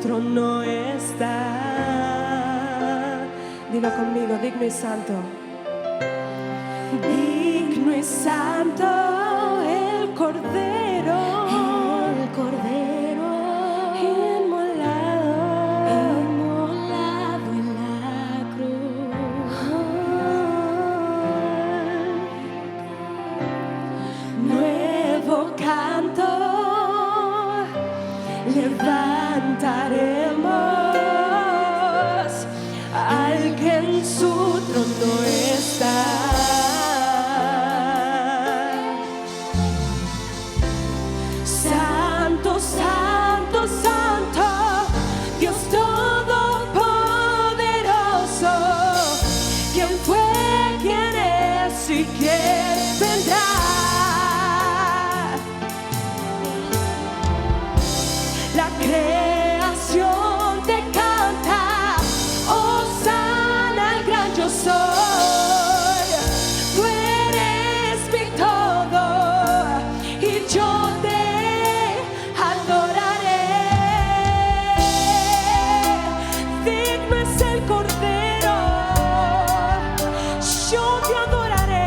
trono está. Diga conmigo, digno y santo. Digno y santo el Cordero, inmolado en la cruz. Nuevo canto levantaremos al que en su trono está. Santo, santo, santo, Dios todopoderoso, ¿quién fue, quién es y quién vendrá? La creación te canta, hosana al gran yo soy. Tú eres mi todo y yo te adoraré. Digno es el Cordero, yo te adoraré.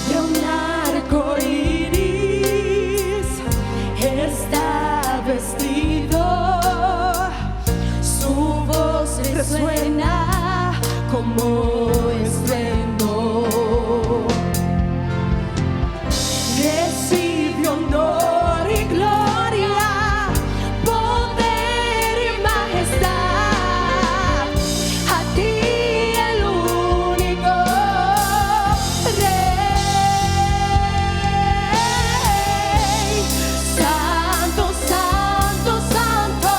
De un arco iris está vestido, su voz resuena como estruendo. Recibe honor y gloria, poder y majestad, a ti el único Rey. Santo, santo, santo,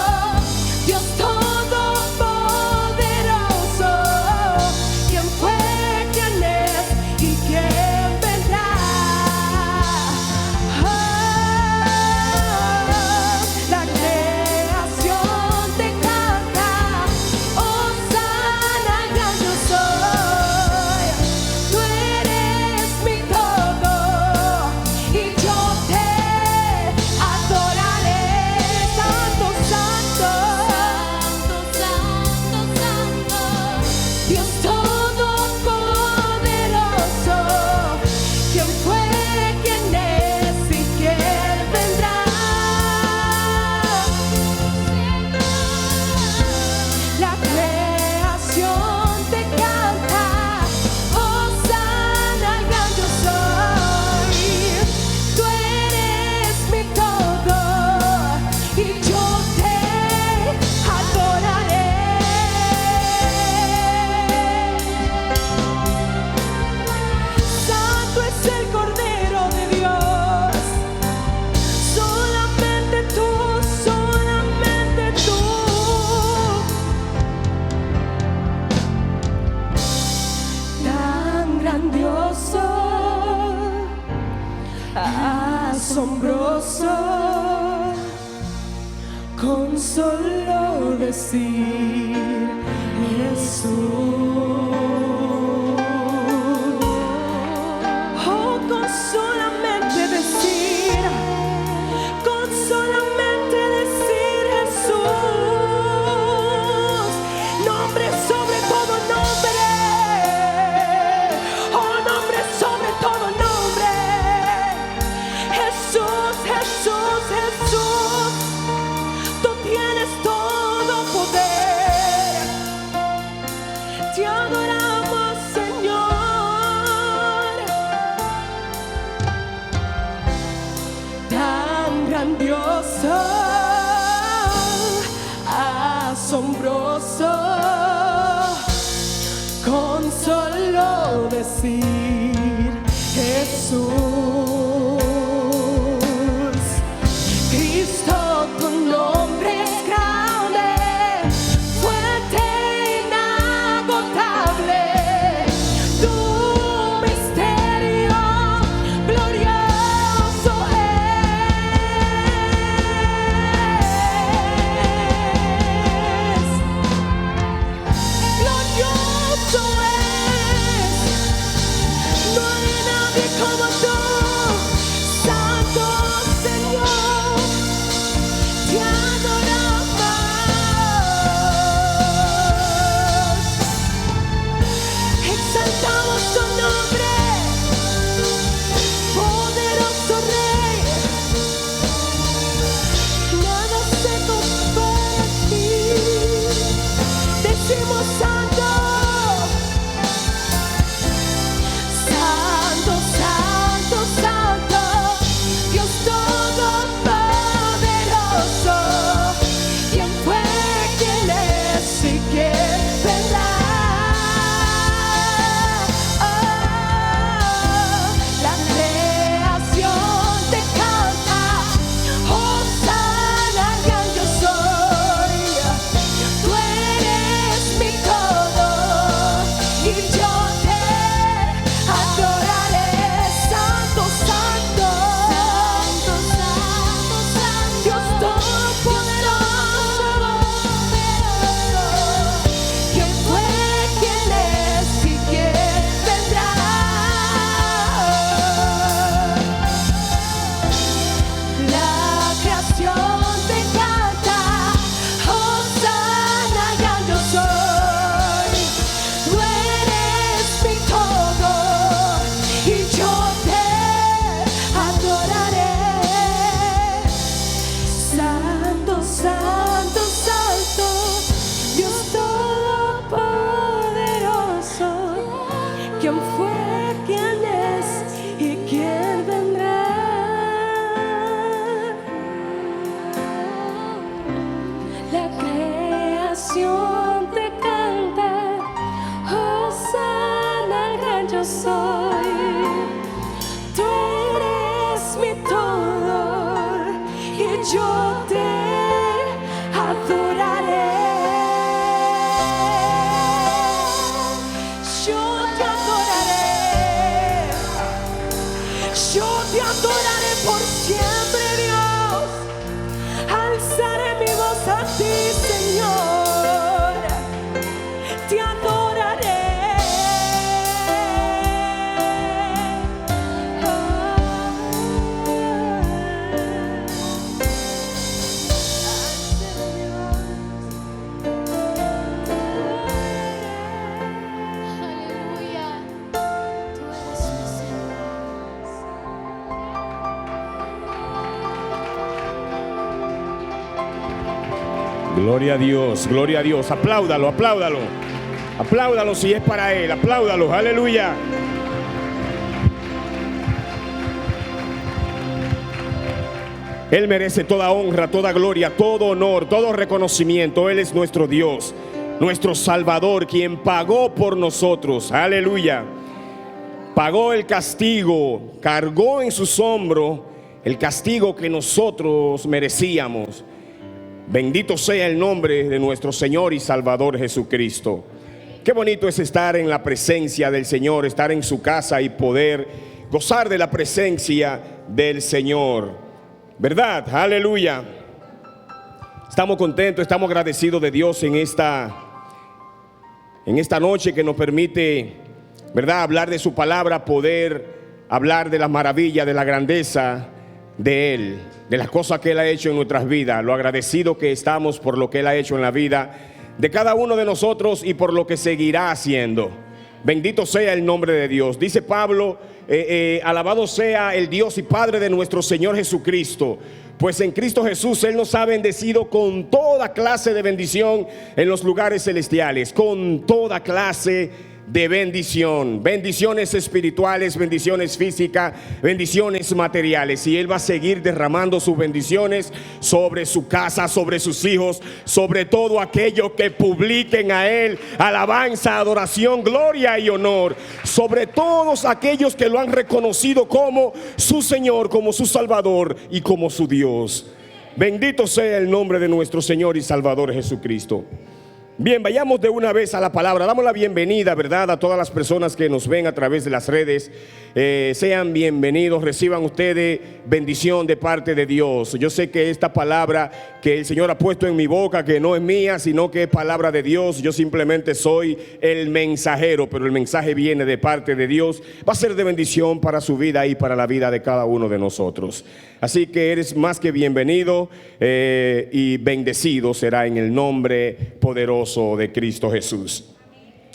Dios todopoderoso, ¿quién fue, quién es y quién vendrá? La creación te canta, hosana al gran yo soy. Tú eres mi todo y yo te adoraré. Santo, santo, Dios todopoderoso, ¿quién fue, quién es y quién vendrá? La creación te canta, hosana al gran yo soy. Tú eres mi todo y yo te adoraré. Santo es el Cordero de Dios, solamente tú, solamente tú. Tan grandioso, asombroso, con solo decir Jesús. Oh, con solamente decir, con solamente decir Jesús, nombre sobre todo nombre, oh, nombre sobre todo nombre. Jesús, Jesús, Jesús, tú tienes todo poder. Te adoraré. quién fue, quién es y quién vendrá. La creación te canta, Hosana al gran yo soy. Tú eres mi todo y yo te adoraré. Yo te adoraré por siempre, Dios. Alzaré mi voz a ti, Señor. Te adoraré. Aleluya. Tú eres mi Señor. Gloria a Dios, gloria a Dios. Apláudalo, apláudalo. Apláudalo si es para Él, apláudalo, aleluya. Él merece toda honra, toda gloria, todo honor, todo reconocimiento. Él es nuestro Dios, nuestro Salvador, quien pagó por nosotros, aleluya. Pagó el castigo, cargó en sus hombros el castigo que nosotros merecíamos. Bendito sea el nombre de nuestro Señor y Salvador Jesucristo. Qué bonito es estar en la presencia del Señor, estar en su casa y poder gozar de la presencia del Señor, ¿verdad? Aleluya. Estamos contentos, estamos agradecidos de Dios en esta noche que nos permite, ¿verdad?, hablar de su palabra, poder hablar de las maravillas, de la grandeza de Él, de las cosas que Él ha hecho en nuestras vidas, lo agradecido que estamos por lo que Él ha hecho en la vida de cada uno de nosotros y por lo que seguirá haciendo. Bendito sea el nombre de Dios. Dice Pablo, alabado sea el Dios y Padre de nuestro Señor Jesucristo, pues en Cristo Jesús Él nos ha bendecido con toda clase de bendición en los lugares celestiales, con toda clase de bendición, bendiciones espirituales, bendiciones físicas, bendiciones materiales, y Él va a seguir derramando sus bendiciones sobre su casa, sobre sus hijos, sobre todo aquellos que publiquen a Él alabanza, adoración, gloria y honor, sobre todos aquellos que lo han reconocido como su Señor, como su Salvador y como su Dios. Bendito sea el nombre de nuestro Señor y Salvador Jesucristo. Bien, vayamos de una vez a la palabra. Damos la bienvenida, ¿verdad?, a todas las personas que nos ven a través de las redes. Sean bienvenidos, reciban ustedes bendición de parte de Dios. Yo sé que esta palabra que el Señor ha puesto en mi boca, que no es mía, sino que es palabra de Dios. Yo simplemente soy el mensajero, pero el mensaje viene de parte de Dios. Va a ser de bendición para su vida y para la vida de cada uno de nosotros. Así que eres más que bienvenido y bendecido será en el nombre poderoso de Cristo Jesús.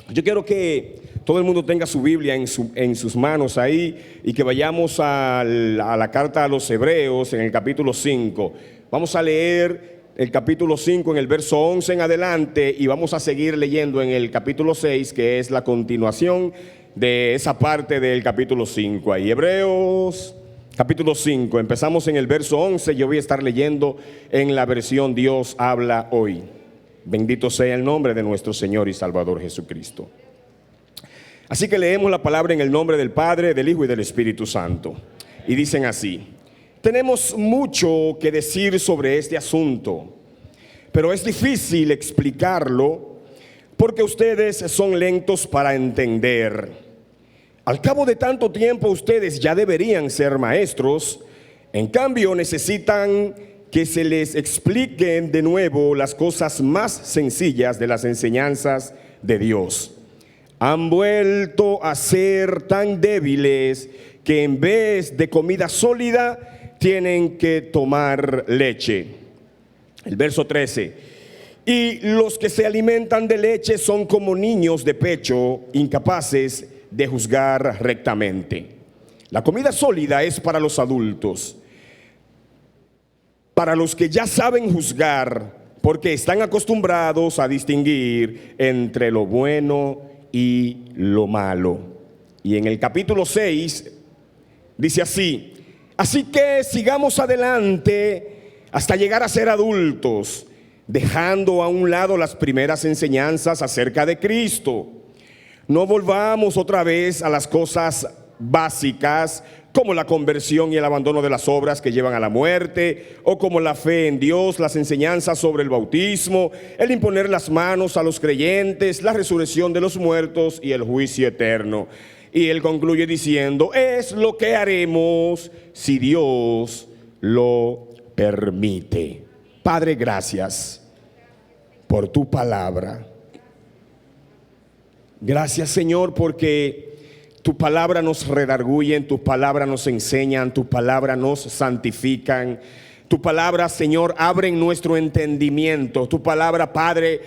Yo quiero que todo el mundo tenga su Biblia en sus manos ahí y que vayamos a la carta a los Hebreos en el capítulo 5. Vamos a leer el capítulo 5 en el verso 11 en adelante y vamos a seguir leyendo en el capítulo 6, que es la continuación de esa parte del capítulo 5. Ahí, Hebreos capítulo 5, empezamos en el verso 11. Yo voy a estar leyendo en la versión Dios habla hoy. Bendito sea el nombre de nuestro Señor y Salvador Jesucristo. Así que leemos la palabra en el nombre del Padre, del Hijo y del Espíritu Santo. Y dicen así: tenemos mucho que decir sobre este asunto, pero es difícil explicarlo porque ustedes son lentos para entender. Al cabo de tanto tiempo ustedes ya deberían ser maestros. En cambio necesitan que se les expliquen de nuevo las cosas más sencillas de las enseñanzas de Dios. Han vuelto a ser tan débiles que en vez de comida sólida tienen que tomar leche. El verso 13: y los que se alimentan de leche son como niños de pecho, incapaces de juzgar rectamente. La comida sólida es para los adultos, para los que ya saben juzgar, porque están acostumbrados a distinguir entre lo bueno y lo malo. Y en el capítulo 6 dice así: así que sigamos adelante hasta llegar a ser adultos, dejando a un lado las primeras enseñanzas acerca de Cristo. No volvamos otra vez a las cosas básicas, como la conversión y el abandono de las obras que llevan a la muerte, o como la fe en Dios, las enseñanzas sobre el bautismo, el imponer las manos a los creyentes, la resurrección de los muertos y el juicio eterno. Y él concluye diciendo: es lo que haremos si Dios lo permite. Padre, gracias por tu palabra. Gracias, Señor, porque tu palabra nos redarguye, tu palabra nos enseñan, tu palabra nos santifican. Tu palabra, Señor, abre nuestro entendimiento. Tu palabra, Padre,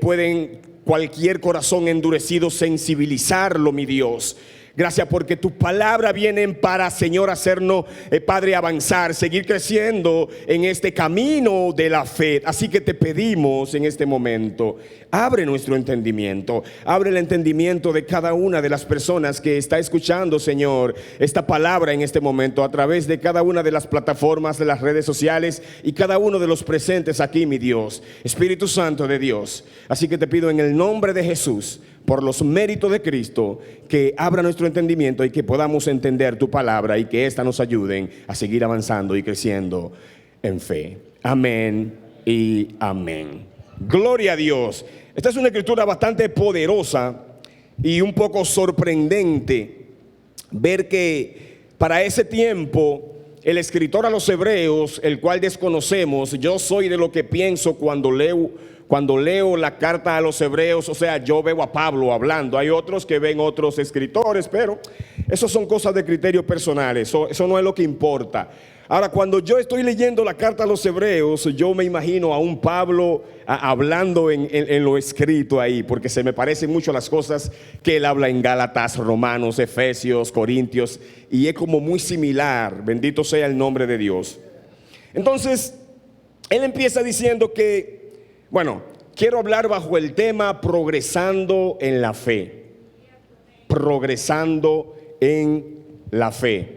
pueden cualquier corazón endurecido sensibilizarlo, mi Dios. Gracias porque tu palabra viene para, Señor, hacernos, Padre, avanzar, seguir creciendo en este camino de la fe. Así que te pedimos en este momento, abre nuestro entendimiento, abre el entendimiento de cada una de las personas que está escuchando, Señor, esta palabra en este momento a través de cada una de las plataformas de las redes sociales y cada uno de los presentes aquí, mi Dios, Espíritu Santo de Dios. Así que te pido en el nombre de Jesús, por los méritos de Cristo, que abra nuestro entendimiento y que podamos entender tu palabra y que ésta nos ayuden a seguir avanzando y creciendo en fe. Amén y amén. Gloria a Dios. Esta es una escritura bastante poderosa y un poco sorprendente ver que para ese tiempo el escritor a los hebreos, el cual desconocemos, yo soy de lo que pienso cuando leo la carta a los hebreos, o sea, yo veo a Pablo hablando. Hay otros que ven otros escritores, pero eso son cosas de criterio personales, eso no es lo que importa. Ahora, cuando yo estoy leyendo la carta a los hebreos, yo me imagino a un Pablo hablando en lo escrito ahí, porque se me parecen mucho las cosas que él habla en Gálatas, Romanos, Efesios, Corintios, y es como muy similar. Bendito sea el nombre de Dios. Entonces, él empieza diciendo que, bueno, quiero hablar bajo el tema progresando en la fe. Progresando en la fe.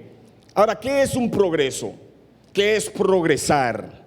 Ahora, ¿qué es un progreso? ¿Qué es progresar?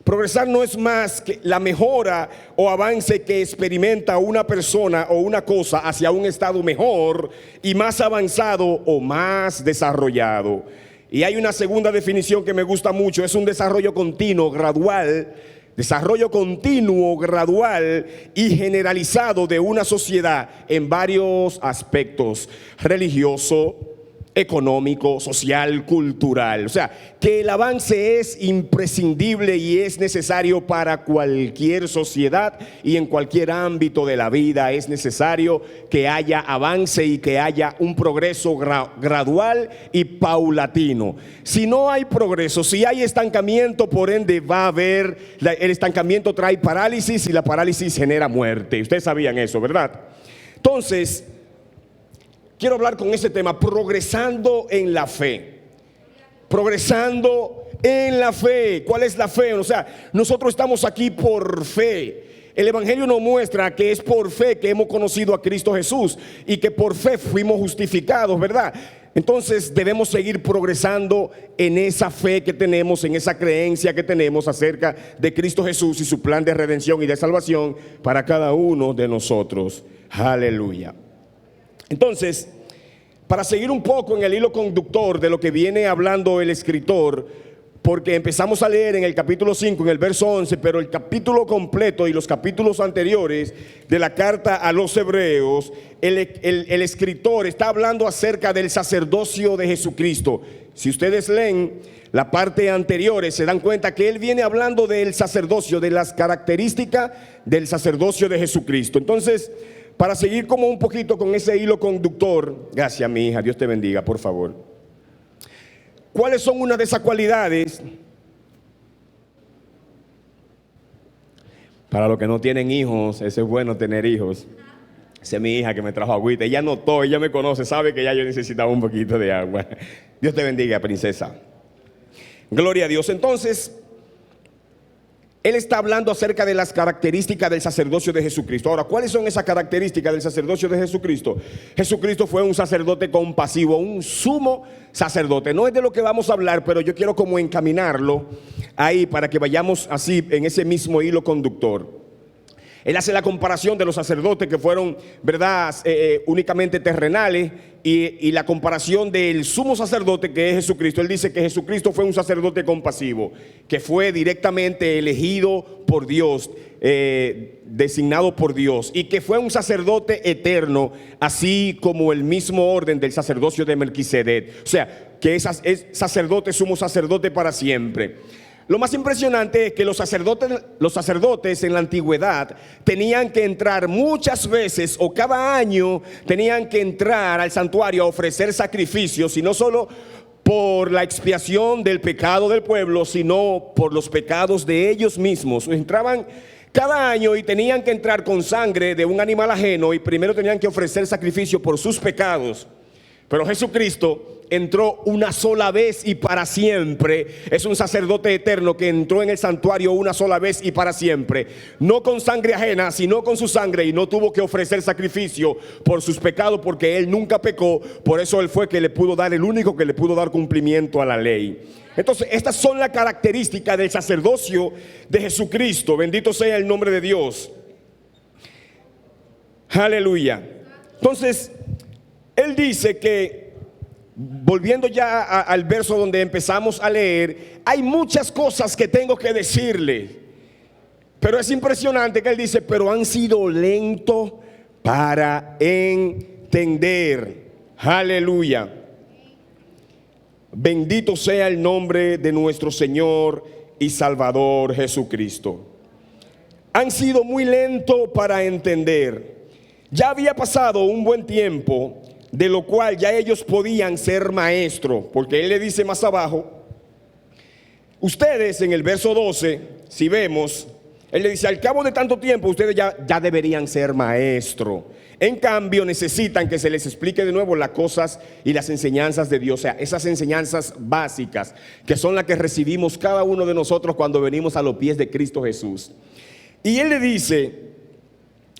Progresar no es más que la mejora o avance que experimenta una persona o una cosa hacia un estado mejor y más avanzado o más desarrollado. Y hay una segunda definición que me gusta mucho: es un desarrollo continuo, gradual. Desarrollo continuo, gradual y generalizado de una sociedad en varios aspectos: religioso, económico, social, cultural. O sea, que el avance es imprescindible y es necesario para cualquier sociedad y en cualquier ámbito de la vida. Es necesario que haya avance y que haya un progreso gradual y paulatino. Si no hay progreso, si hay estancamiento, por ende va a haber, el estancamiento trae parálisis y la parálisis genera muerte. Ustedes sabían eso, ¿verdad? Entonces, quiero hablar con ese tema, progresando en la fe. Progresando en la fe. ¿Cuál es la fe? O sea, nosotros estamos aquí por fe. El Evangelio nos muestra que es por fe que hemos conocido a Cristo Jesús y que por fe fuimos justificados, ¿verdad? Entonces debemos seguir progresando en esa fe que tenemos, en esa creencia que tenemos acerca de Cristo Jesús y su plan de redención y de salvación para cada uno de nosotros. Aleluya. Entonces, para seguir un poco en el hilo conductor de lo que viene hablando el escritor, porque empezamos a leer en el capítulo 5, en el verso 11, pero el capítulo completo y los capítulos anteriores de la carta a los hebreos, el escritor está hablando acerca del sacerdocio de Jesucristo. Si ustedes leen la parte anterior, se dan cuenta que él viene hablando del sacerdocio, de las características del sacerdocio de Jesucristo. Entonces, para seguir como un poquito con ese hilo conductor, gracias mi hija, Dios te bendiga, por favor. ¿Cuáles son una de esas cualidades? Para los que no tienen hijos, eso es bueno tener hijos. Esa es mi hija que me trajo agüita. Ella notó, ella me conoce, sabe que ya yo necesitaba un poquito de agua. Dios te bendiga, princesa. Gloria a Dios. Entonces, él está hablando acerca de las características del sacerdocio de Jesucristo. Ahora, ¿cuáles son esas características del sacerdocio de Jesucristo? Jesucristo fue un sacerdote compasivo, un sumo sacerdote. No es de lo que vamos a hablar, pero yo quiero como encaminarlo ahí para que vayamos así en ese mismo hilo conductor. Él hace la comparación de los sacerdotes que fueron, ¿verdad?, únicamente terrenales y la comparación del sumo sacerdote que es Jesucristo. Él dice que Jesucristo fue un sacerdote compasivo, que fue directamente elegido por Dios, designado por Dios, y que fue un sacerdote eterno, así como el mismo orden del sacerdocio de Melquisedec. O sea, que es sacerdote, sumo sacerdote para siempre. Lo más impresionante es que los sacerdotes en la antigüedad tenían que entrar muchas veces o cada año tenían que entrar al santuario a ofrecer sacrificios, y no solo por la expiación del pecado del pueblo, sino por los pecados de ellos mismos. Entraban cada año y tenían que entrar con sangre de un animal ajeno, y primero tenían que ofrecer sacrificio por sus pecados. Pero Jesucristo entró una sola vez y para siempre. Es un sacerdote eterno que entró en el santuario una sola vez y para siempre, no con sangre ajena, sino con su sangre, y no tuvo que ofrecer sacrificio por sus pecados, porque él nunca pecó. Por eso él fue que le pudo dar, el único que le pudo dar cumplimiento a la ley. Entonces, estas son las características del sacerdocio de Jesucristo. Bendito sea el nombre de Dios. Aleluya. Entonces, él dice que, volviendo ya al verso donde empezamos a leer, hay muchas cosas que tengo que decirle, pero es impresionante que él dice, pero han sido lentos para entender. Aleluya. Bendito sea el nombre de nuestro Señor y Salvador Jesucristo. Han sido muy lentos para entender. Ya había pasado un buen tiempo, de lo cual ya ellos podían ser maestros, porque él le dice más abajo, ustedes en el verso 12, si vemos, él le dice, al cabo de tanto tiempo ustedes ya deberían ser maestros. En cambio necesitan que se les explique de nuevo las cosas y las enseñanzas de Dios, o sea, esas enseñanzas básicas que son las que recibimos cada uno de nosotros cuando venimos a los pies de Cristo Jesús. Y él le dice,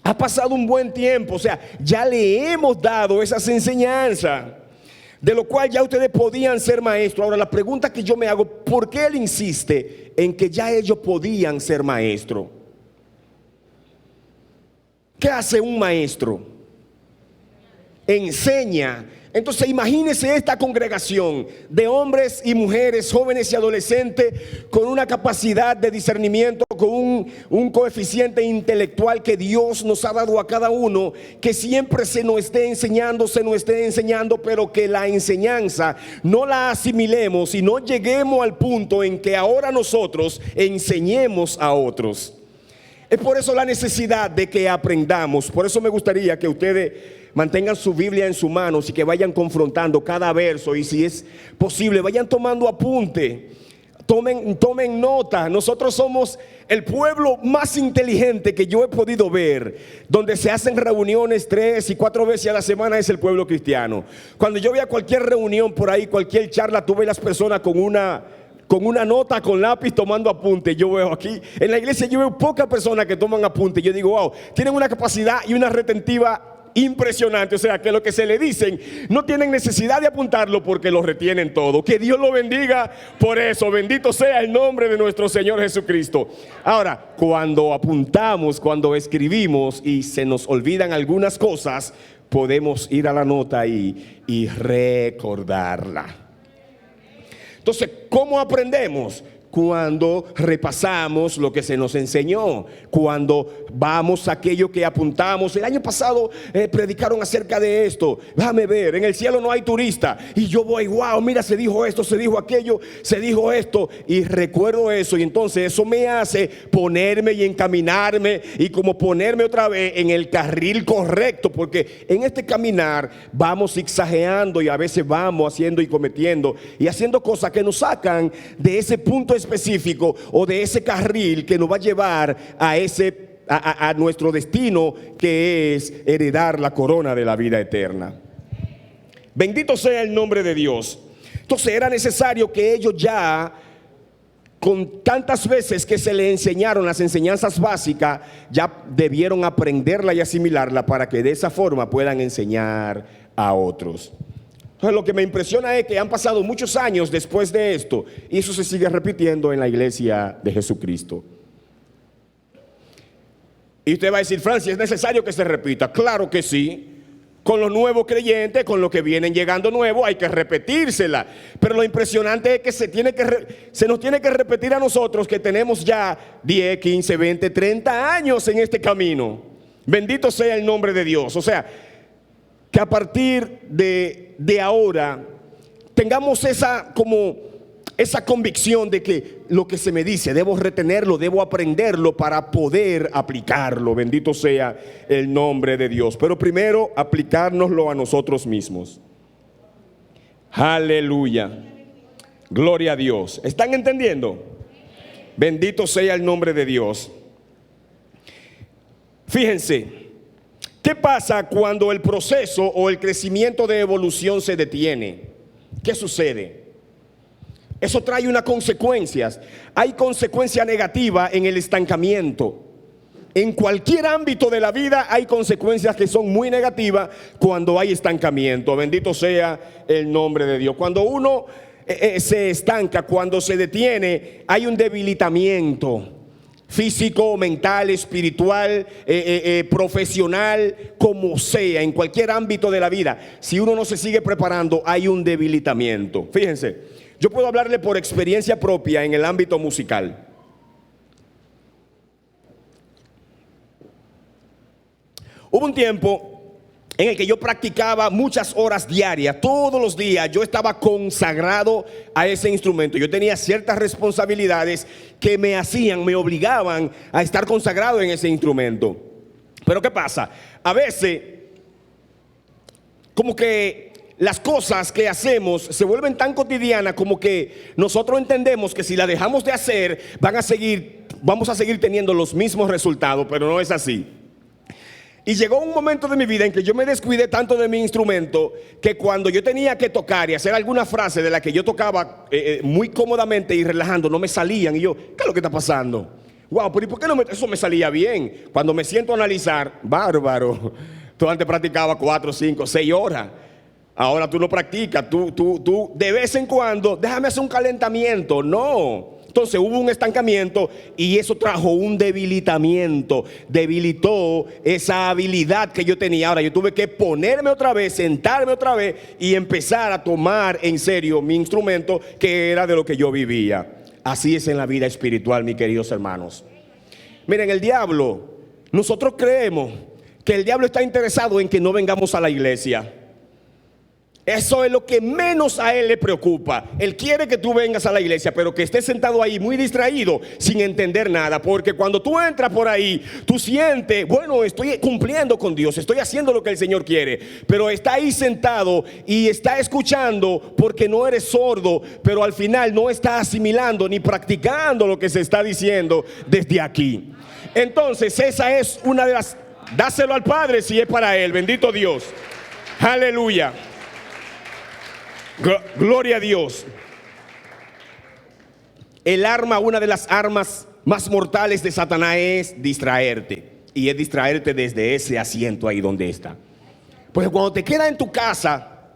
ha pasado un buen tiempo, o sea, ya le hemos dado esas enseñanzas, de lo cual ya ustedes podían ser maestros. Ahora, la pregunta que yo me hago, ¿por qué él insiste en que ya ellos podían ser maestros? ¿Qué hace un maestro? Enseña. Entonces imagínense esta congregación de hombres y mujeres, jóvenes y adolescentes, con una capacidad de discernimiento, con un coeficiente intelectual que Dios nos ha dado a cada uno, que siempre se nos esté enseñando, pero que la enseñanza no la asimilemos y no lleguemos al punto en que ahora nosotros enseñemos a otros. Es por eso la necesidad de que aprendamos. Por eso me gustaría que ustedes mantengan su Biblia en sus manos y que vayan confrontando cada verso, y si es posible vayan tomando apunte, tomen nota. Nosotros somos el pueblo más inteligente que yo he podido ver, donde se hacen reuniones 3 y 4 veces a la semana, es el pueblo cristiano. Cuando yo veo cualquier reunión por ahí, cualquier charla, tú ves las personas con una nota, con lápiz, tomando apunte. Yo veo aquí en la iglesia, yo veo pocas personas que toman apunte. Yo digo, wow, tienen una capacidad y una retentiva impresionante. O sea, que lo que se le dicen no tienen necesidad de apuntarlo, porque lo retienen todo. Que Dios lo bendiga por eso. Bendito sea el nombre de nuestro Señor Jesucristo. Ahora, cuando apuntamos, cuando escribimos y se nos olvidan algunas cosas, podemos ir a la nota y recordarla. Entonces, ¿cómo aprendemos? Cuando repasamos lo que se nos enseñó, cuando vamos a aquello que apuntamos. El año pasado predicaron acerca de esto. Déjame ver, en el cielo no hay turista. Y yo voy, wow, mira, se dijo esto, se dijo aquello, se dijo esto. Y recuerdo eso, y entonces eso me hace ponerme y encaminarme, y como ponerme otra vez en el carril correcto, porque en este caminar vamos zigzagueando y a veces vamos haciendo y cometiendo y haciendo cosas que nos sacan de ese punto específico o de ese carril que nos va a llevar a nuestro destino, que es heredar la corona de la vida eterna. Bendito sea el nombre de Dios. Entonces era necesario que ellos ya con tantas veces que se le enseñaron las enseñanzas básicas, ya debieron aprenderla y asimilarla para que de esa forma puedan enseñar a otros. Entonces, lo que me impresiona es que han pasado muchos años después de esto y eso se sigue repitiendo en la iglesia de Jesucristo. Y usted va a decir, Francis, ¿es necesario que se repita? Claro que sí. Con los nuevos creyentes, con los que vienen llegando nuevos, hay que repetírsela. Pero lo impresionante es que se nos tiene que repetir a nosotros que tenemos ya 10, 15, 20, 30 años en este camino. Bendito sea el nombre de Dios. O sea, que a partir de ahora tengamos esa convicción de que lo que se me dice debo retenerlo, debo aprenderlo para poder aplicarlo. Bendito sea el nombre de Dios. Pero primero aplicárnoslo a nosotros mismos. Aleluya. Gloria a Dios. ¿Están entendiendo? Bendito sea el nombre de Dios. Fíjense, ¿qué pasa cuando el proceso o el crecimiento de evolución se detiene? ¿Qué sucede? Eso trae unas consecuencias. Hay consecuencia negativa en el estancamiento. En cualquier ámbito de la vida hay consecuencias que son muy negativas cuando hay estancamiento. Bendito sea el nombre de Dios. Cuando uno se estanca, cuando se detiene, hay un debilitamiento físico, mental, espiritual, profesional, como sea, en cualquier ámbito de la vida. Si uno no se sigue preparando, hay un debilitamiento. Fíjense. Yo puedo hablarle por experiencia propia en el ámbito musical. Hubo un tiempo en el que yo practicaba muchas horas diarias, todos los días yo estaba consagrado a ese instrumento. Yo tenía ciertas responsabilidades que me obligaban a estar consagrado en ese instrumento. Pero ¿qué pasa? A veces, como que las cosas que hacemos se vuelven tan cotidianas como que nosotros entendemos que si la dejamos de hacer vamos a seguir teniendo los mismos resultados, pero no es así. Y llegó un momento de mi vida en que yo me descuidé tanto de mi instrumento que cuando yo tenía que tocar y hacer alguna frase de la que yo tocaba muy cómodamente y relajando, no me salían. Y yo, ¿qué es lo que está pasando? Wow, pero ¿y por qué no eso me salía bien? Cuando me siento a analizar, bárbaro, tú antes practicabas 4, 5, 6 horas. Ahora tú no practicas, tú de vez en cuando, déjame hacer un calentamiento. No. Entonces hubo un estancamiento y eso trajo un debilitamiento. Debilitó esa habilidad que yo tenía. Ahora yo tuve que ponerme otra vez, sentarme otra vez y empezar a tomar en serio mi instrumento, que era de lo que yo vivía. Así es en la vida espiritual, mis queridos hermanos. Miren, el diablo, nosotros creemos que el diablo está interesado en que no vengamos a la iglesia. Eso es lo que menos a él le preocupa. Él quiere que tú vengas a la iglesia, pero que estés sentado ahí muy distraído, sin entender nada. Porque cuando tú entras por ahí, tú sientes, bueno, estoy cumpliendo con Dios, estoy haciendo lo que el Señor quiere. Pero está ahí sentado y está escuchando porque no eres sordo, pero al final no está asimilando ni practicando lo que se está diciendo desde aquí. Entonces esa es una de las... Dáselo al Padre si es para Él, bendito Dios. Aleluya. Gloria a Dios. Una de las armas más mortales de Satanás es distraerte. Y es distraerte desde ese asiento ahí donde está. Porque cuando te quedas en tu casa,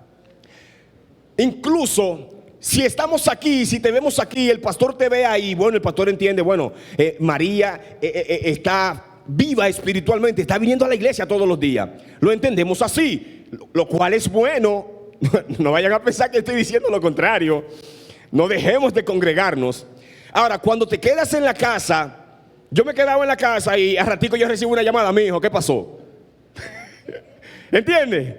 incluso si estamos aquí, si te vemos aquí, el pastor te ve ahí, bueno, el pastor entiende, bueno, María está viva espiritualmente, está viniendo a la iglesia todos los días. Lo entendemos así, lo cual es bueno. No vayan a pensar que estoy diciendo lo contrario. No dejemos de congregarnos. Ahora, cuando te quedas en la casa, yo me quedaba en la casa y a ratico yo recibo una llamada, mi hijo, ¿qué pasó? ¿Entiendes?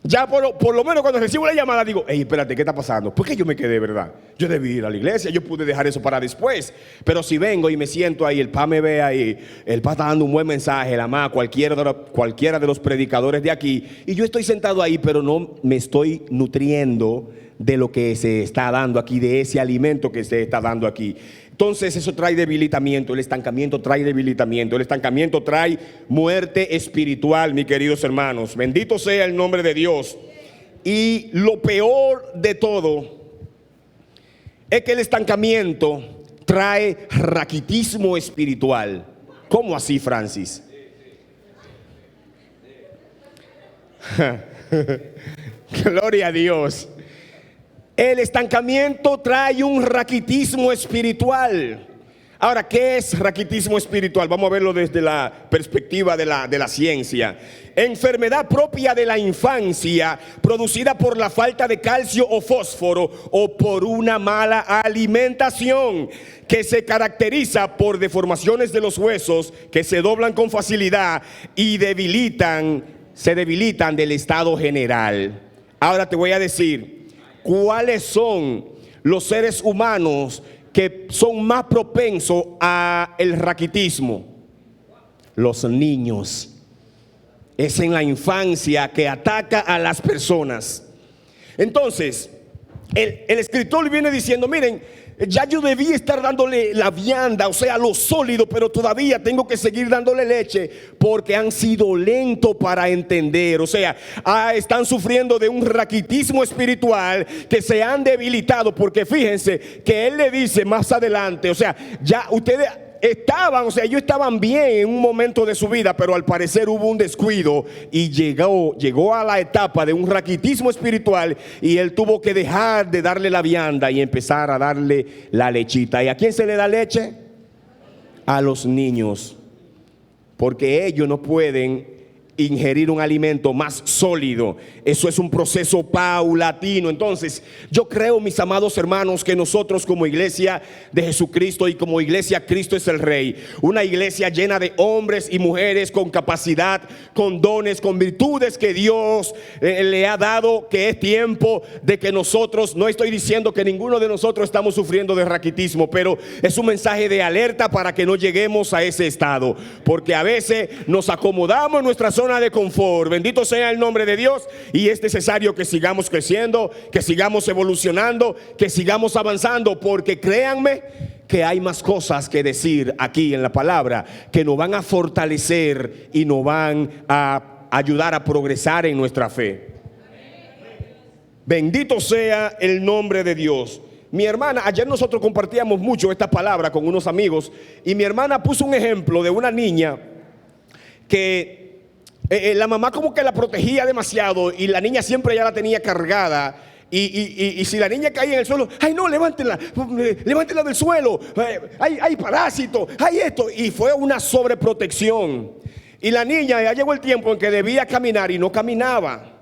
Ya por lo menos cuando recibo la llamada digo, hey, espérate, ¿qué está pasando? ¿Por qué yo me quedé, verdad? Yo debí ir a la iglesia, yo pude dejar eso para después. Pero si vengo y me siento ahí, el pa me ve ahí, el pa está dando un buen mensaje, la ma, cualquiera de los predicadores de aquí, y yo estoy sentado ahí, pero no me estoy nutriendo de lo que se está dando aquí, de ese alimento que se está dando aquí. Entonces eso trae debilitamiento, el estancamiento trae debilitamiento, el estancamiento trae muerte espiritual, mis queridos hermanos. Bendito sea el nombre de Dios. Y lo peor de todo es que el estancamiento trae raquitismo espiritual. ¿Cómo así, Francis? Gloria a Dios. El estancamiento trae un raquitismo espiritual. Ahora, ¿qué es raquitismo espiritual? Vamos a verlo desde la perspectiva de la ciencia. Enfermedad propia de la infancia, producida por la falta de calcio o fósforo o por una mala alimentación, que se caracteriza por deformaciones de los huesos que se doblan con facilidad y se debilitan del estado general. Ahora te voy a decir cuáles son los seres humanos que son más propensos a el raquitismo. Los niños. Es en la infancia que ataca a las personas. Entonces, el escritor viene diciendo, miren, ya yo debía estar dándole la vianda, o sea, lo sólido, pero todavía tengo que seguir dándole leche porque han sido lentos para entender. O sea, están sufriendo de un raquitismo espiritual, que se han debilitado, porque fíjense que él le dice más adelante, o sea, ya ustedes ellos estaban bien en un momento de su vida, pero al parecer hubo un descuido y llegó a la etapa de un raquitismo espiritual, y él tuvo que dejar de darle la vianda y empezar a darle la lechita. ¿Y a quién se le da leche? A los niños, porque ellos no pueden ingerir un alimento más sólido. Eso es un proceso paulatino. Entonces, yo creo, mis amados hermanos, que nosotros como iglesia de Jesucristo y como iglesia Cristo es el Rey, una iglesia llena de hombres y mujeres con capacidad, con dones, con virtudes que Dios le ha dado, que es tiempo de que nosotros, no estoy diciendo que ninguno de nosotros estamos sufriendo de raquitismo, pero es un mensaje de alerta para que no lleguemos a ese estado, porque a veces nos acomodamos en nuestra zona de confort. Bendito sea el nombre de Dios, y es necesario que sigamos creciendo, que sigamos evolucionando, que sigamos avanzando, porque créanme que hay más cosas que decir aquí en la palabra que nos van a fortalecer y nos van a ayudar a progresar en nuestra fe. Bendito sea el nombre de Dios. Mi hermana, ayer nosotros compartíamos mucho esta palabra con unos amigos, y mi hermana puso un ejemplo de una niña que la mamá como que la protegía demasiado, y la niña siempre ya la tenía cargada. Y si la niña caía en el suelo, ay no, levántela del suelo, hay parásito, hay esto. Y fue una sobreprotección. Y la niña, ya llegó el tiempo en que debía caminar y no caminaba.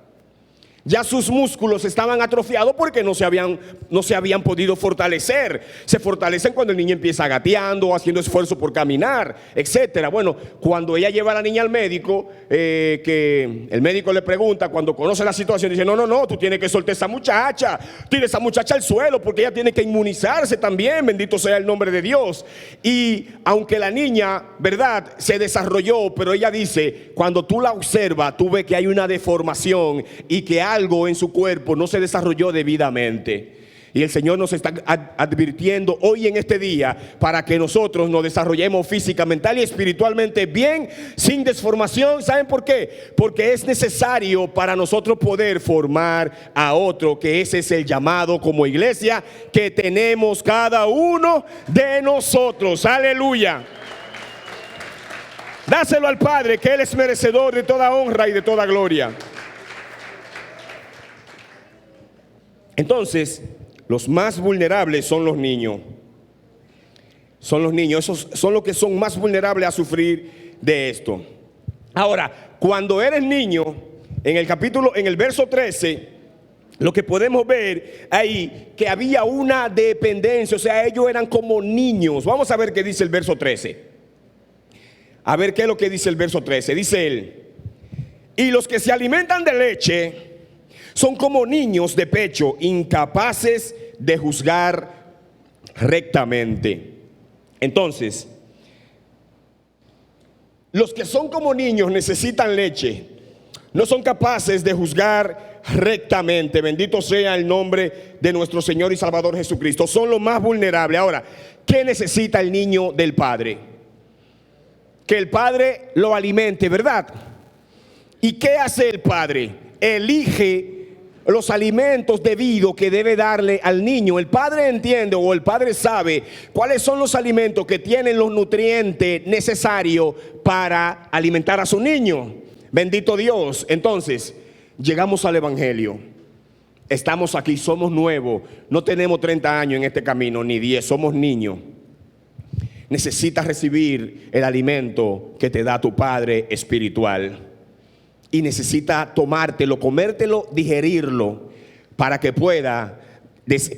Ya sus músculos estaban atrofiados porque no se habían podido fortalecer. Se fortalecen cuando el niño empieza gateando, haciendo esfuerzo por caminar, etcétera. Bueno, cuando ella lleva a la niña al médico, que el médico le pregunta, cuando conoce la situación, dice, no, tú tienes que soltar esa muchacha, tira esa muchacha al suelo, porque ella tiene que inmunizarse también. Bendito sea el nombre de Dios. Y aunque la niña, verdad, se desarrolló, pero ella dice, cuando tú la observas, tú ves que hay una deformación y que algo en su cuerpo no se desarrolló debidamente. Y el Señor nos está advirtiendo hoy en este día para que nosotros nos desarrollemos física, mental y espiritualmente bien, sin desformación. ¿Saben por qué? Porque es necesario para nosotros poder formar a otro, que ese es el llamado como iglesia que tenemos cada uno de nosotros. Aleluya. Dáselo al Padre, que Él es merecedor de toda honra y de toda gloria. Entonces, los más vulnerables son los niños. Son los niños, esos son los que son más vulnerables a sufrir de esto. Ahora, cuando eres niño, en el verso 13, lo que podemos ver ahí, que había una dependencia, o sea, ellos eran como niños. Vamos a ver qué dice el verso 13. A ver qué es lo que dice el verso 13. Dice él, y los que se alimentan de leche son como niños de pecho, incapaces de juzgar rectamente. Entonces, los que son como niños necesitan leche, no son capaces de juzgar rectamente. Bendito sea el nombre de nuestro Señor y Salvador Jesucristo. Son los más vulnerables. Ahora, ¿qué necesita el niño del padre? Que el padre lo alimente, ¿verdad? ¿Y qué hace el padre? Elige los alimentos debidos que debe darle al niño. El padre entiende o el padre sabe cuáles son los alimentos que tienen los nutrientes necesarios para alimentar a su niño. Bendito Dios. Entonces, llegamos al Evangelio. Estamos aquí, somos nuevos. No tenemos 30 años en este camino, ni 10, somos niños. Necesitas recibir el alimento que te da tu Padre espiritual. Y necesita tomártelo, comértelo, digerirlo, para que pueda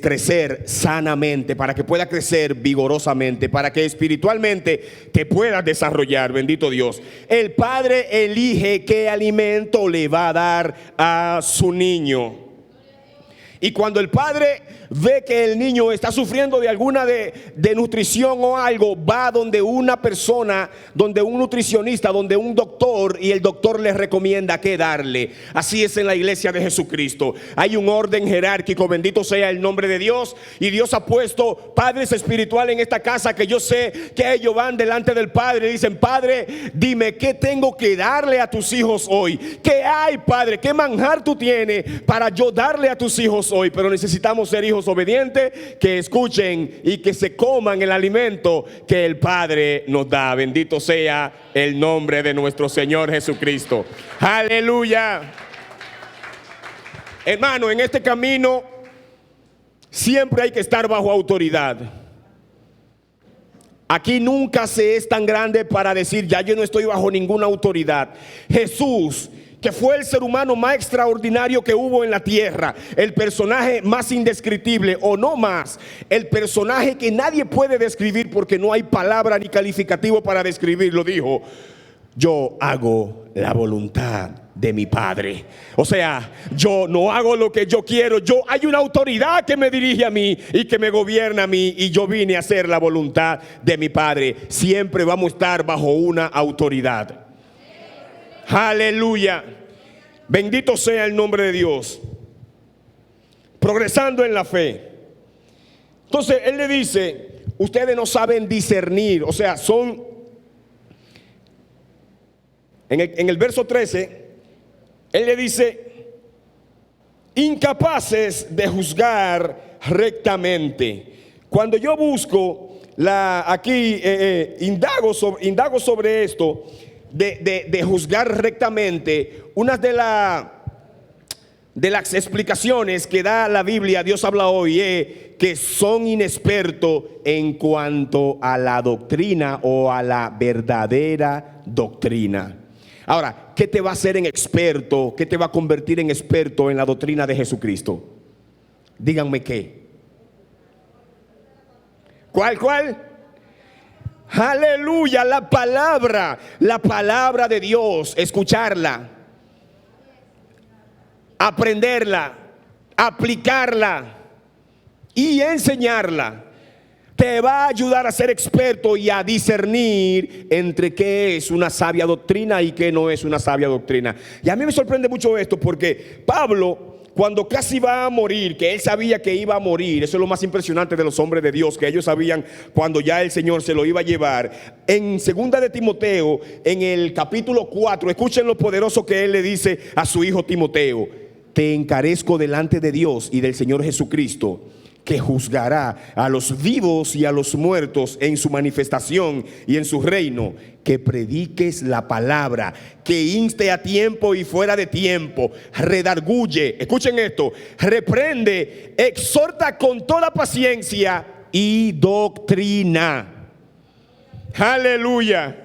crecer sanamente, para que pueda crecer vigorosamente, para que espiritualmente te puedas desarrollar. Bendito Dios. El padre elige qué alimento le va a dar a su niño. Y cuando el padre ve que el niño está sufriendo de alguna de nutrición o algo, va donde una persona, donde un nutricionista, donde un doctor, y el doctor le recomienda qué darle. Así es en la iglesia de Jesucristo. Hay un orden jerárquico, bendito sea el nombre de Dios. Y Dios ha puesto padres espirituales en esta casa, que yo sé que ellos van delante del Padre y dicen: Padre, dime qué tengo que darle a tus hijos hoy. ¿Qué hay, Padre? ¿Qué manjar tú tienes para yo darle a tus hijos hoy? Pero necesitamos ser hijos obedientes, que escuchen y que se coman el alimento que el Padre nos da. Bendito sea el nombre de nuestro Señor Jesucristo. Aleluya. Hermano, en este camino siempre hay que estar bajo autoridad. Aquí nunca se es tan grande para decir: ya yo no estoy bajo ninguna autoridad. Jesús, que fue el ser humano más extraordinario que hubo en la tierra, el personaje más indescriptible, o no más, el personaje que nadie puede describir porque no hay palabra ni calificativo para describirlo, dijo: yo hago la voluntad de mi Padre. O sea, yo no hago lo que yo quiero, hay una autoridad que me dirige a mí y que me gobierna a mí, y yo vine a hacer la voluntad de mi Padre. Siempre vamos a estar bajo una autoridad. Aleluya. Bendito sea el nombre de Dios. Progresando en la fe. Entonces él le dice: ustedes no saben discernir. O sea, son en el verso 13, él le dice: incapaces de juzgar rectamente. Cuando yo busco aquí indago sobre esto de juzgar rectamente, una de las explicaciones que da la Biblia, Dios habla hoy, es que son inexpertos en cuanto a la doctrina o a la verdadera doctrina. Ahora, ¿qué te va a hacer en experto? ¿Qué te va a convertir en experto en la doctrina de Jesucristo? Díganme qué. ¿Cuál? Aleluya, la palabra de Dios, escucharla, aprenderla, aplicarla y enseñarla, te va a ayudar a ser experto y a discernir entre qué es una sabia doctrina y qué no es una sabia doctrina. Y a mí me sorprende mucho esto, porque Pablo, cuando casi va a morir, que él sabía que iba a morir, eso es lo más impresionante de los hombres de Dios, que ellos sabían cuando ya el Señor se lo iba a llevar. En segunda de Timoteo, en el capítulo 4, escuchen lo poderoso que él le dice a su hijo Timoteo: te encarezco delante de Dios y del Señor Jesucristo, que juzgará a los vivos y a los muertos en su manifestación y en su reino, que prediques la palabra, que inste a tiempo y fuera de tiempo, redarguye, escuchen esto, reprende, exhorta con toda paciencia y doctrina. Aleluya.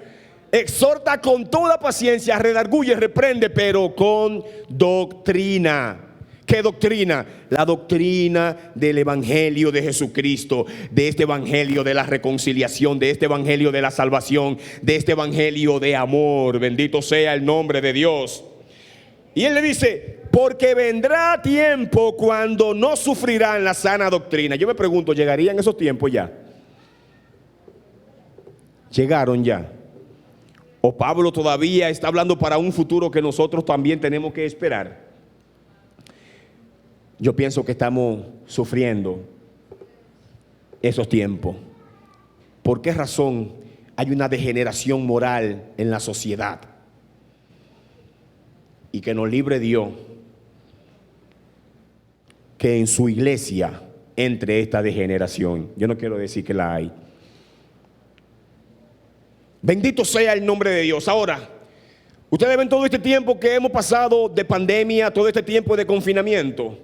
Exhorta con toda paciencia, redarguye, reprende, pero con doctrina. ¿Qué doctrina? La doctrina del evangelio de Jesucristo, de este evangelio de la reconciliación, de este evangelio de la salvación, de este evangelio de amor. Bendito sea el nombre de Dios. Y él le dice: porque vendrá tiempo cuando no sufrirán la sana doctrina. Yo me pregunto, ¿llegarían esos tiempos ya? ¿Llegaron ya? ¿O Pablo todavía está hablando para un futuro que nosotros también tenemos que esperar? Yo pienso que estamos sufriendo esos tiempos. ¿Por qué razón hay una degeneración moral en la sociedad? Y que nos libre Dios que en su iglesia entre esta degeneración. Yo no quiero decir que la hay. Bendito sea el nombre de Dios. Ahora, ustedes ven todo este tiempo que hemos pasado de pandemia, todo este tiempo de confinamiento.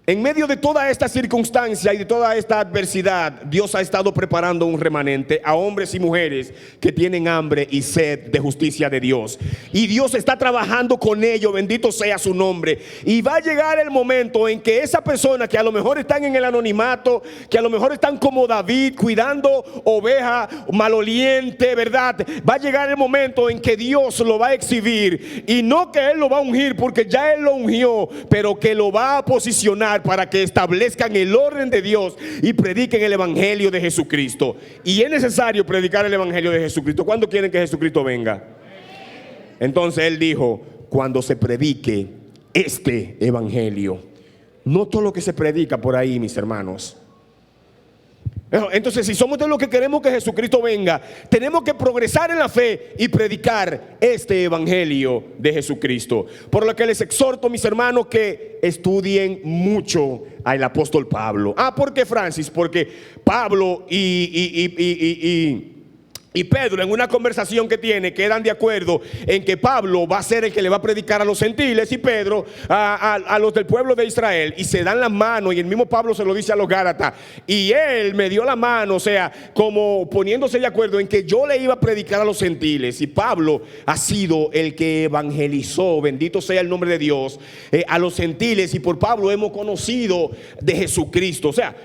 En medio de toda esta circunstancia y de toda esta adversidad, Dios ha estado preparando un remanente a hombres y mujeres que tienen hambre y sed de justicia de Dios. Y Dios está trabajando con ellos, bendito sea su nombre. Y va a llegar el momento en que esa persona que a lo mejor están en el anonimato, que a lo mejor están como David cuidando oveja maloliente, ¿verdad? Va a llegar el momento en que Dios lo va a exhibir. Y no que Él lo va a ungir, porque ya Él lo ungió, pero que lo va a posicionar para que establezcan el orden de Dios y prediquen el evangelio de Jesucristo. Y es necesario predicar el evangelio de Jesucristo. ¿Cuándo quieren que Jesucristo venga? Entonces Él dijo: cuando se predique este evangelio. No todo lo que se predica por ahí, mis hermanos. Entonces, si somos de los que queremos que Jesucristo venga, tenemos que progresar en la fe y predicar este evangelio de Jesucristo. Por lo que les exhorto, mis hermanos, que estudien mucho al apóstol Pablo. ¿Por qué, Francis? Porque Pablo y Pedro, en una conversación que tiene, quedan de acuerdo en que Pablo va a ser el que le va a predicar a los gentiles y Pedro a los del pueblo de Israel, y se dan las manos, y el mismo Pablo se lo dice a los Gálatas, y él me dio la mano, o sea, como poniéndose de acuerdo en que yo le iba a predicar a los gentiles. Y Pablo ha sido el que evangelizó, bendito sea el nombre de Dios, a los gentiles, y por Pablo hemos conocido de Jesucristo, o sea,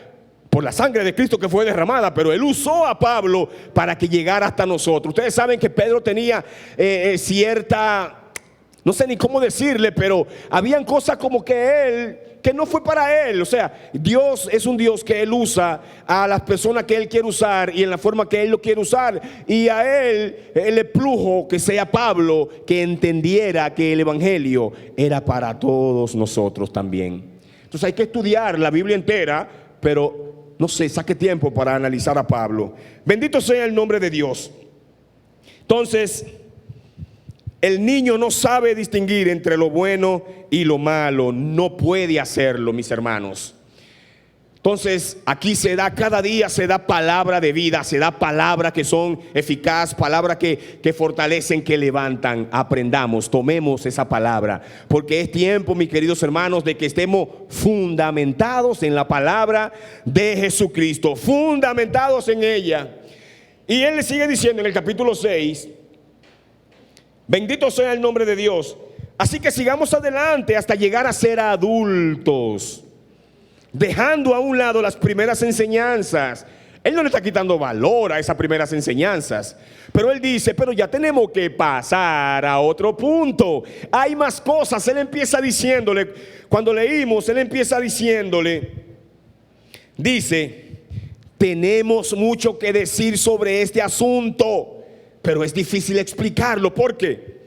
por la sangre de Cristo que fue derramada, pero Él usó a Pablo para que llegara hasta nosotros. Ustedes saben que Pedro tenía cierta, no sé ni cómo decirle, pero habían cosas como que no fue para él. O sea, Dios es un Dios que Él usa a las personas que Él quiere usar y en la forma que Él lo quiere usar. Y a Él le plujo que sea Pablo, que entendiera que el evangelio era para todos nosotros también. Entonces hay que estudiar la Biblia entera, pero no sé, saque tiempo para analizar a Pablo. Bendito sea el nombre de Dios. Entonces, el niño no sabe distinguir entre lo bueno y lo malo. No puede hacerlo, mis hermanos. Entonces, aquí se da, cada día se da palabra de vida, se da palabras que son eficaz, palabras que fortalecen, que levantan. Aprendamos, tomemos esa palabra, porque es tiempo, mis queridos hermanos, de que estemos fundamentados en la palabra de Jesucristo, fundamentados en ella. Y Él le sigue diciendo en el capítulo 6, bendito sea el nombre de Dios. Así que sigamos adelante hasta llegar a ser adultos, dejando a un lado las primeras enseñanzas. Él no le está quitando valor a esas primeras enseñanzas, pero Él dice, pero ya tenemos que pasar a otro punto. Hay más cosas. Él empieza diciéndole, cuando leímos, Él empieza diciéndole, dice, tenemos mucho que decir sobre este asunto, pero es difícil explicarlo. ¿Por qué?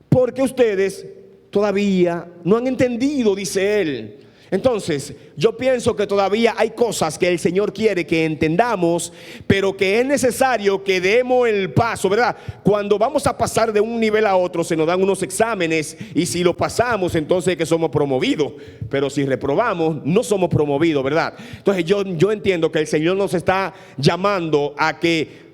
Porque ustedes todavía no han entendido, dice Él. Entonces, yo pienso que todavía hay cosas que el Señor quiere que entendamos, pero que es necesario que demos el paso, ¿verdad? Cuando vamos a pasar de un nivel a otro, se nos dan unos exámenes, y si lo pasamos, entonces es que somos promovidos. Pero si reprobamos, no somos promovidos, ¿verdad? Entonces, yo entiendo que el Señor nos está llamando a que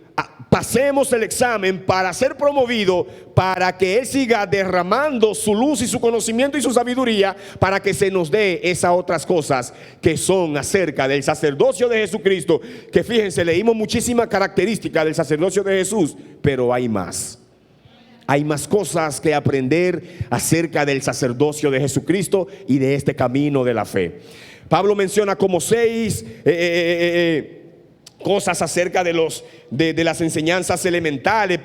pasemos el examen para ser promovido, para que Él siga derramando su luz y su conocimiento y su sabiduría, para que se nos dé esas otras cosas que son acerca del sacerdocio de Jesucristo. Que fíjense, leímos muchísimas características del sacerdocio de Jesús, pero hay más. Hay más cosas que aprender acerca del sacerdocio de Jesucristo y de este camino de la fe. Pablo menciona como 6 cosas acerca de las enseñanzas elementales.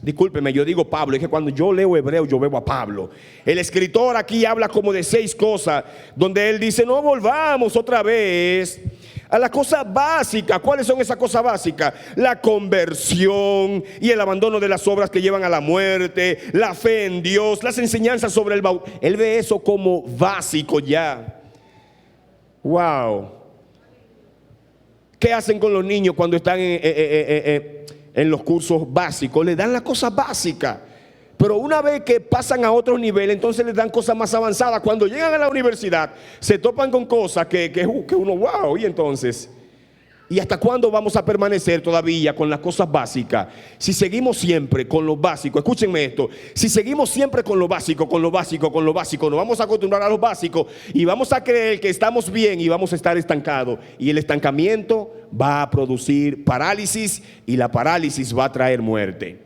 Discúlpeme, yo digo Pablo, es que cuando yo leo hebreo yo veo a Pablo. El escritor aquí habla como de 6 cosas, donde él dice, no volvamos otra vez a las cosas básicas. ¿Cuáles son esas cosas básicas? La conversión y el abandono de las obras que llevan a la muerte, la fe en Dios, las enseñanzas sobre el bautismo. Él ve eso como básico ya. Wow. ¿Qué hacen con los niños cuando están en los cursos básicos? Le dan las cosas básicas. Pero una vez que pasan a otro nivel, entonces les dan cosas más avanzadas. Cuando llegan a la universidad, se topan con cosas que uno, wow, y entonces... ¿Y hasta cuándo vamos a permanecer todavía con las cosas básicas? Si seguimos siempre con lo básico, escúchenme esto, si seguimos siempre con lo básico, nos vamos a acostumbrar a lo básico y vamos a creer que estamos bien y vamos a estar estancados. Y el estancamiento va a producir parálisis y la parálisis va a traer muerte.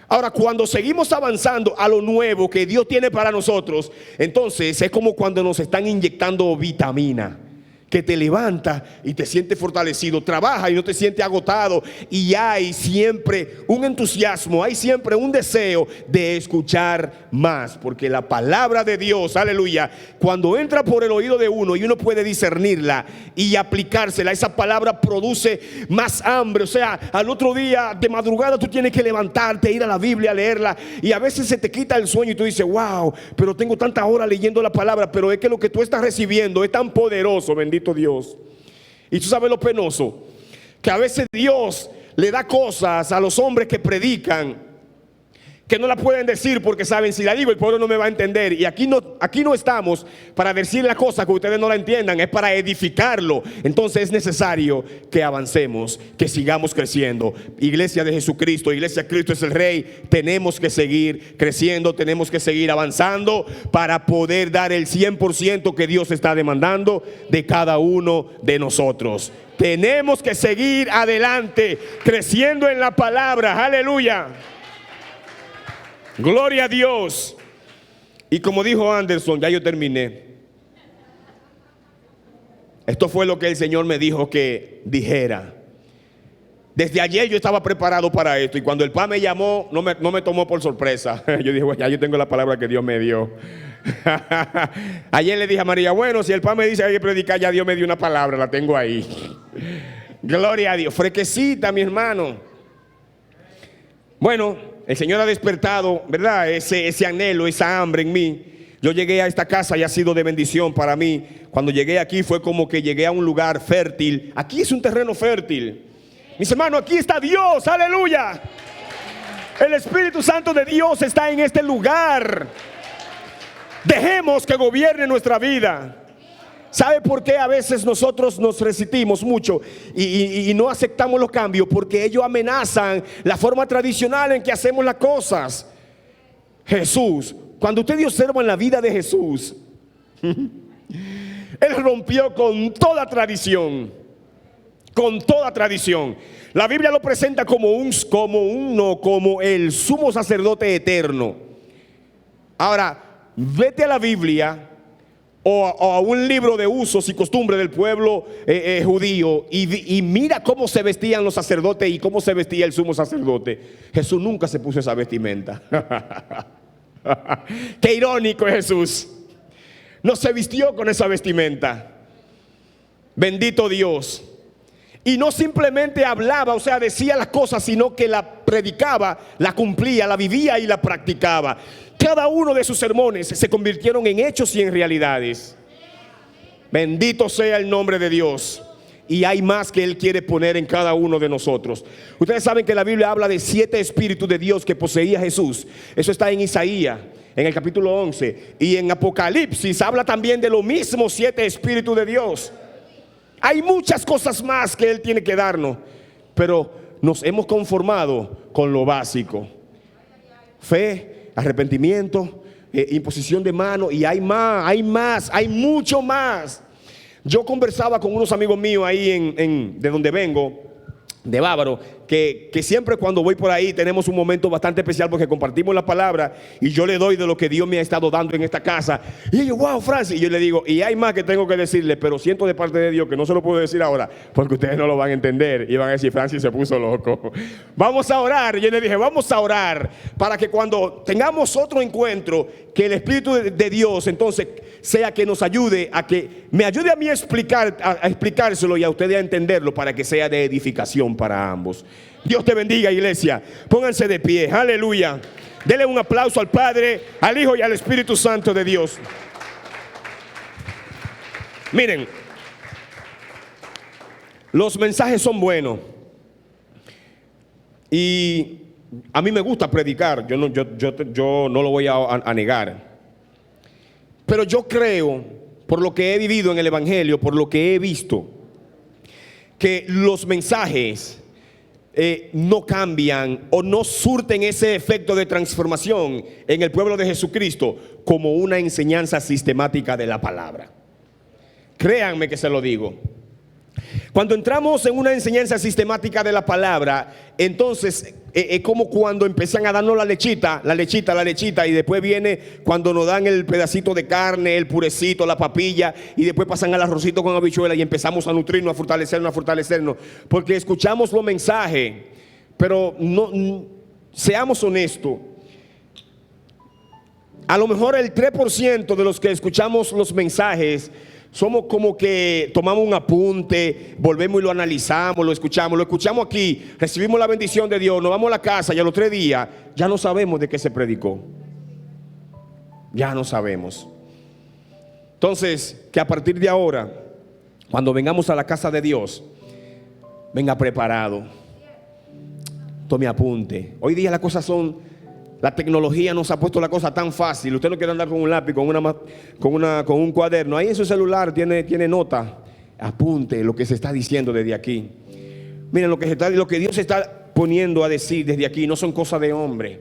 Ahora, cuando seguimos avanzando a lo nuevo que Dios tiene para nosotros, entonces es como cuando nos están inyectando vitamina, que te levanta y te sientes fortalecido, trabaja y no te sientes agotado, y hay siempre un entusiasmo, hay siempre un deseo de escuchar más, porque la palabra de Dios, aleluya, cuando entra por el oído de uno y uno puede discernirla y aplicársela, esa palabra produce más hambre. O sea, al otro día de madrugada tú tienes que levantarte, ir a la Biblia, leerla, y a veces se te quita el sueño y tú dices, wow, pero tengo tantas horas leyendo la palabra, pero es que lo que tú estás recibiendo es tan poderoso, bendito Dios. Y tú sabes lo penoso, que a veces Dios le da cosas a los hombres que predican que no la pueden decir porque saben, si la digo el pueblo no me va a entender. Y aquí no estamos para decir las cosas que ustedes no la entiendan, es para edificarlo. Entonces es necesario que avancemos, que sigamos creciendo. Iglesia de Jesucristo, Iglesia Cristo es el Rey, tenemos que seguir creciendo, tenemos que seguir avanzando para poder dar el 100% que Dios está demandando de cada uno de nosotros. Tenemos que seguir adelante, creciendo en la palabra, aleluya. Gloria a Dios. Y como dijo Anderson, ya yo terminé. Esto fue lo que el Señor me dijo que dijera. Desde ayer yo estaba preparado para esto, y cuando el PA me llamó, no me tomó por sorpresa. Yo dije, bueno, ya yo tengo la palabra que Dios me dio. Ayer le dije a María, bueno, si el PA me dice que hay que predicar, ya Dios me dio una palabra, la tengo ahí. Gloria a Dios. Fresquecita, mi hermano. Bueno, el Señor ha despertado, ¿verdad? Ese anhelo, esa hambre en mí. Yo llegué a esta casa y ha sido de bendición para mí. Cuando llegué aquí fue como que llegué a un lugar fértil. Aquí es un terreno fértil. Mis hermanos, aquí está Dios, aleluya. El Espíritu Santo de Dios está en este lugar. Dejemos que gobierne nuestra vida. ¿Sabe por qué a veces nosotros nos resistimos mucho y no aceptamos los cambios? Porque ellos amenazan la forma tradicional en que hacemos las cosas. Jesús, cuando usted observa en la vida de Jesús, Él rompió con toda tradición. Con toda tradición. La Biblia lo presenta como el sumo sacerdote eterno. Ahora, vete a la Biblia o a un libro de usos y costumbres del pueblo judío y mira cómo se vestían los sacerdotes y cómo se vestía el sumo sacerdote. Jesús nunca se puso esa vestimenta. Qué irónico es Jesús. No se vistió con esa vestimenta. Bendito Dios. Y no simplemente hablaba, o sea, decía las cosas, sino que la predicaba, la cumplía, la vivía y la practicaba. Cada uno de sus sermones se convirtieron en hechos y en realidades. Bendito sea el nombre de Dios. Y hay más que Él quiere poner en cada uno de nosotros. Ustedes saben que la Biblia habla de 7 espíritus de Dios que poseía Jesús. Eso está en Isaías, en el capítulo 11. Y en Apocalipsis habla también de lo mismo, 7 espíritus de Dios. Hay muchas cosas más que Él tiene que darnos, pero nos hemos conformado con lo básico. Fe, arrepentimiento, imposición de mano, y hay más, hay mucho más. Yo conversaba con unos amigos míos ahí de donde vengo, de Bávaro, que siempre cuando voy por ahí tenemos un momento bastante especial porque compartimos la palabra y yo le doy de lo que Dios me ha estado dando en esta casa. Y ellos, wow, Francis, y yo le digo, y hay más que tengo que decirle, pero siento de parte de Dios que no se lo puedo decir ahora porque ustedes no lo van a entender y van a decir, Francis se puso loco. Vamos a orar. Y yo le dije, vamos a orar para que cuando tengamos otro encuentro, que el Espíritu de Dios entonces sea que nos ayude me ayude a mí a explicárselo y a ustedes a entenderlo para que sea de edificación para ambos. Dios te bendiga, iglesia. Pónganse de pie, aleluya. Dele un aplauso al Padre, al Hijo y al Espíritu Santo de Dios. Miren, los mensajes son buenos y A mí me gusta predicar, yo no lo voy a negar. Pero yo creo, por lo que he vivido en el Evangelio, por lo que he visto, que los mensajes no cambian o no surten ese efecto de transformación en el pueblo de Jesucristo como una enseñanza sistemática de la palabra. Créanme que se lo digo. Cuando entramos en una enseñanza sistemática de la palabra, entonces es como cuando empiezan a darnos la lechita, y después viene cuando nos dan el pedacito de carne, el purecito, la papilla, y después pasan al arrocito con habichuela y empezamos a nutrirnos, a fortalecernos, porque escuchamos los mensajes, pero no, seamos honestos. A lo mejor el 3% de los que escuchamos los mensajes somos como que tomamos un apunte, volvemos y lo analizamos, lo escuchamos aquí, recibimos la bendición de Dios, nos vamos a la casa y a los 3 días ya no sabemos de qué se predicó. Ya no sabemos. Entonces, que a partir de ahora, cuando vengamos a la casa de Dios, venga preparado, tome apunte. Hoy día las cosas son... La tecnología nos ha puesto la cosa tan fácil. Usted no quiere andar con un lápiz, con un cuaderno. Ahí en su celular tiene nota. Apunte lo que se está diciendo desde aquí. Miren, lo que Dios está poniendo a decir desde aquí no son cosas de hombre.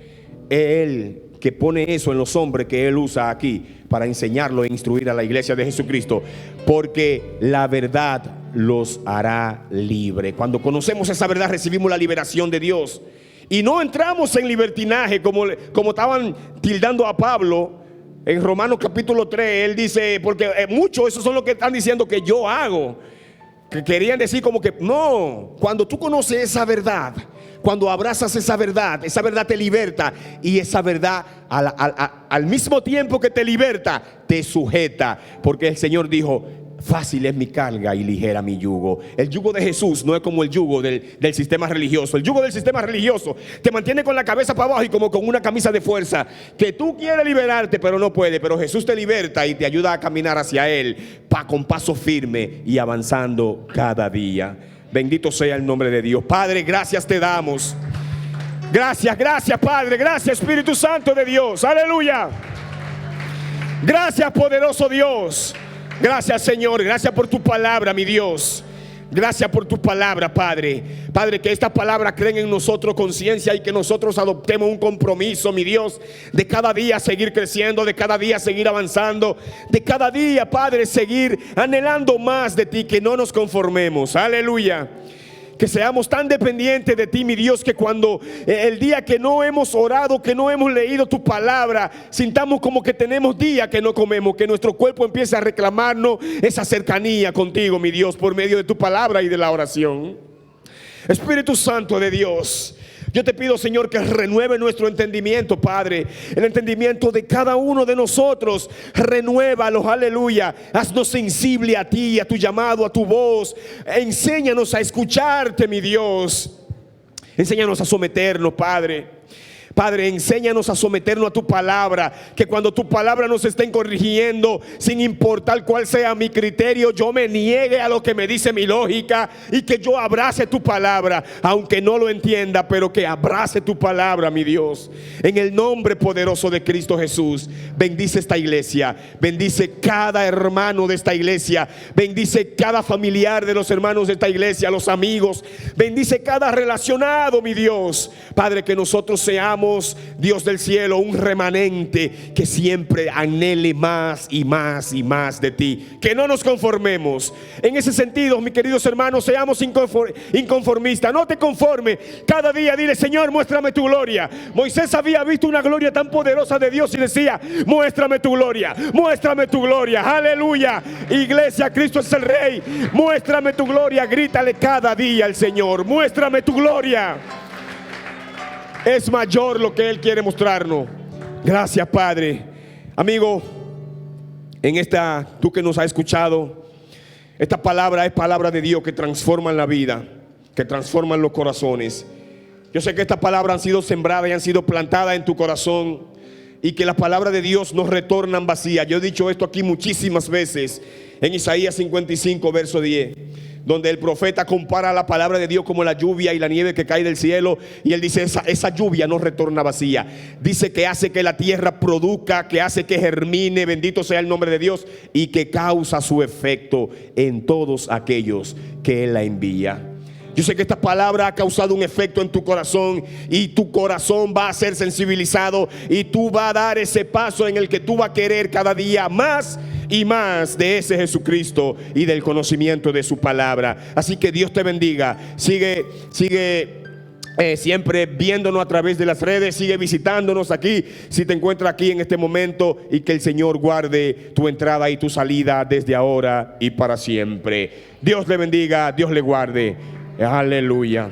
Es Él que pone eso en los hombres que Él usa aquí para enseñarlo e instruir a la iglesia de Jesucristo. Porque la verdad los hará libre. Cuando conocemos esa verdad, recibimos la liberación de Dios. Y no entramos en libertinaje como estaban tildando a Pablo en Romanos capítulo 3. Él dice, porque muchos esos son los que están diciendo que yo hago, que querían decir como que no. Cuando tú conoces esa verdad, cuando abrazas esa verdad te liberta. Y esa verdad al mismo tiempo que te liberta, te sujeta. Porque el Señor dijo, fácil es mi carga y ligera mi yugo. El yugo de Jesús no es como el yugo del sistema religioso. El yugo del sistema religioso te mantiene con la cabeza para abajo y como con una camisa de fuerza, que tú quieres liberarte pero no puedes. Pero Jesús te liberta y te ayuda a caminar hacia Él con paso firme y avanzando cada día. Bendito sea el nombre de Dios. Padre, gracias te damos. Gracias Padre. Gracias Espíritu Santo de Dios. Aleluya. Gracias poderoso Dios. Gracias Señor, gracias por tu palabra, mi Dios. Gracias por tu palabra, Padre. Padre, que esta palabra creen en nosotros conciencia y que nosotros adoptemos un compromiso, mi Dios, de cada día seguir creciendo, de cada día seguir avanzando, de cada día, Padre, seguir anhelando más de ti, que no nos conformemos. Aleluya. Que seamos tan dependientes de ti, mi Dios, que cuando el día que no hemos orado, que no hemos leído tu palabra, sintamos como que tenemos día que no comemos, que nuestro cuerpo empiece a reclamarnos esa cercanía contigo, mi Dios, por medio de tu palabra y de la oración. Espíritu Santo de Dios, yo te pido, Señor, que renueve nuestro entendimiento, Padre. El entendimiento de cada uno de nosotros, renuévalo, aleluya. Haznos sensible a ti, a tu llamado, a tu voz. Enséñanos a escucharte, mi Dios. Enséñanos a someternos, Padre. Padre, enséñanos a someternos a tu palabra, que cuando tu palabra nos estén corrigiendo, sin importar cuál sea mi criterio, yo me niegue a lo que me dice mi lógica y que yo abrace tu palabra, aunque no lo entienda, pero que abrace tu palabra, mi Dios. En el nombre poderoso de Cristo Jesús, bendice esta iglesia, bendice cada hermano de esta iglesia, bendice cada familiar de los hermanos de esta iglesia, los amigos, bendice cada relacionado, mi Dios. Padre, que nosotros seamos, Dios del cielo, un remanente que siempre anhele más y más y más de ti, que no nos conformemos. En ese sentido, mis queridos hermanos, seamos inconformistas. No te conformes, cada día dile: Señor, muéstrame tu gloria. Moisés había visto una gloria tan poderosa de Dios y decía: muéstrame tu gloria, muéstrame tu gloria. Aleluya. Iglesia, Cristo es el Rey. Muéstrame tu gloria. Grítale cada día al Señor: muéstrame tu gloria. Es mayor lo que Él quiere mostrarnos. Gracias, Padre. Amigo, tú que nos has escuchado, esta palabra es palabra de Dios que transforma la vida, que transforma los corazones. Yo sé que estas palabras han sido sembradas y han sido plantadas en tu corazón, y que las palabras de Dios no retornan vacías. Yo he dicho esto aquí muchísimas veces, en Isaías 55 verso 10. donde el profeta compara la palabra de Dios como la lluvia y la nieve que cae del cielo, y él dice, esa lluvia no retorna vacía. Dice que hace que la tierra produzca, que hace que germine, bendito sea el nombre de Dios, y que causa su efecto en todos aquellos que él la envía. Yo sé que esta palabra ha causado un efecto en tu corazón, y tu corazón va a ser sensibilizado, y tú vas a dar ese paso en el que tú vas a querer cada día más y más de ese Jesucristo y del conocimiento de su palabra. Así que Dios te bendiga. Sigue siempre viéndonos a través de las redes, sigue visitándonos aquí si te encuentras aquí en este momento, y que el Señor guarde tu entrada y tu salida desde ahora y para siempre. Dios le bendiga, Dios le guarde. Aleluya.